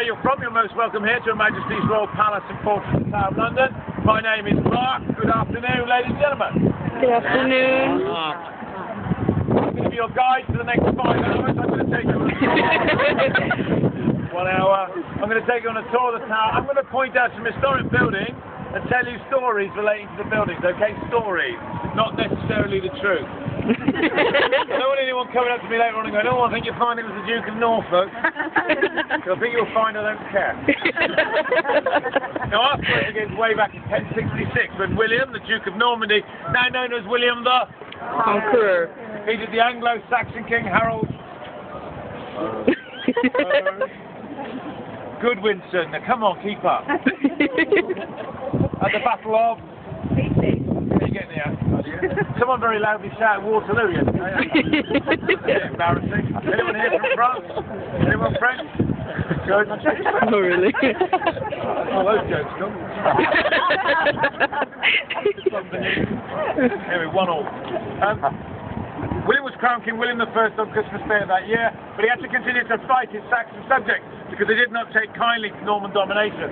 You're from, you're most welcome here to Her Majesty's Royal Palace and Fortress in Tower of London. My name is Mark. Good afternoon, ladies and gentlemen. Good afternoon. I'm going to be your guide for the next 5 hours. I'm going to take you on a tour. 1 hour. I'm going to take you on a tour of the tower. I'm going to point out some historic buildings and tell you stories relating to the buildings, okay? Stories, not necessarily the truth. I don't want anyone coming up to me later on and going, oh, I think you'll find it was the Duke of Norfolk. So I think you'll find I don't care. Now, our story begins way back in 1066 when William, the Duke of Normandy, now known as William the Conqueror, defeated the Anglo-Saxon King Harold Goodwinson. Now, come on, keep up. At the Battle of... Someone very loudly shouted Waterloo yesterday. Embarrassing. Anyone here from France? Anyone French? Good. Oh, really? Oh, those jokes come. Anyway, 1-1. William was crowned King William I on Christmas Day of that year, but he had to continue to fight his Saxon subjects because they did not take kindly to Norman domination.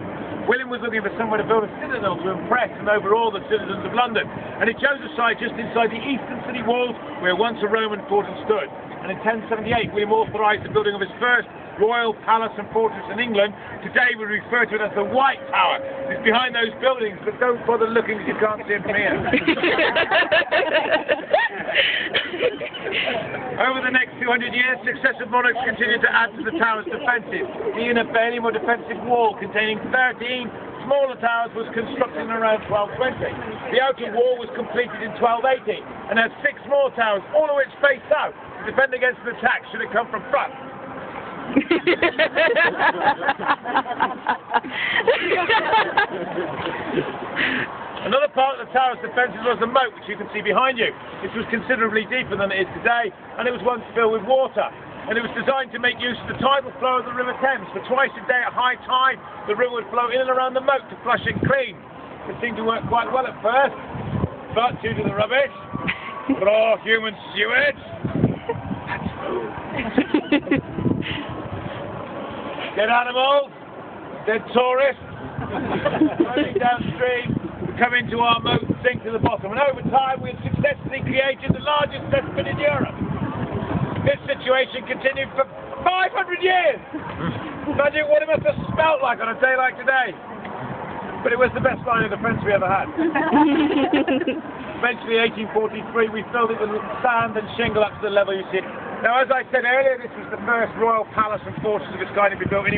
William was looking for somewhere to build a citadel to impress and overawe the citizens of London, and he chose a site just inside the eastern city walls where once a Roman fortress stood. And in 1078, William authorised the building of his first royal palace and fortress in England. Today we refer to it as the White Tower. It's behind those buildings, but don't bother looking because you can't see it from here. Over the next 200 years, successive monarchs continued to add to the tower's defences. Even a fairly more defensive wall containing 13 smaller towers was constructed in around 1220. The outer wall was completed in 1280 and has 6 more towers, all of which face south to defend against an attack should it come from front. Another part of the tower's defences was the moat, which you can see behind you. This was considerably deeper than it is today, and it was once filled with water. And it was designed to make use of the tidal flow of the River Thames. For twice a day at high tide, the river would flow in and around the moat to flush it clean. It seemed to work quite well at first, but due to the rubbish, raw human sewage, dead animals, dead tourists, running downstream, would come into our moat and sink to the bottom. And over time, we had successfully created the largest cesspit in Europe. This situation continued for 500 years. Imagine what it must have smelt like on a day like today. But it was the best line of defence we ever had. Eventually, 1843, we filled it with sand and shingle up to the level you see. Now, as I said earlier, this was the first royal palace and fortress of its kind to be built anywhere.